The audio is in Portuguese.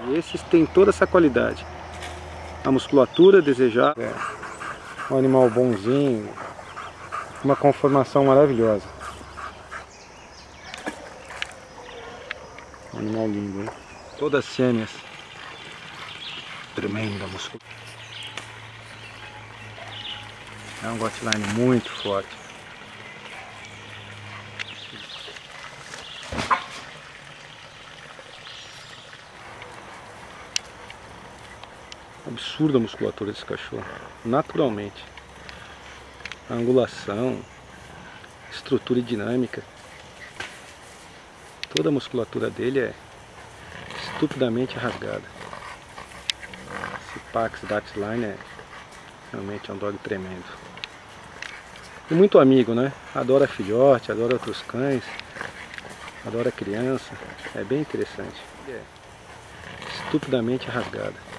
E esses têm toda essa qualidade. A musculatura desejada, um animal bonzinho, uma conformação maravilhosa. Um animal lindo, hein? Todas fêmeas. Tremenda musculatura. É um Gotland muito forte. Absurda a musculatura desse cachorro, naturalmente. A angulação, estrutura e dinâmica. Toda a musculatura dele é estupidamente rasgada. Esse Pax Dachshund realmente é um dog tremendo. E muito amigo, né? Adora filhote, adora outros cães, adora criança. É bem interessante. É estupidamente rasgada.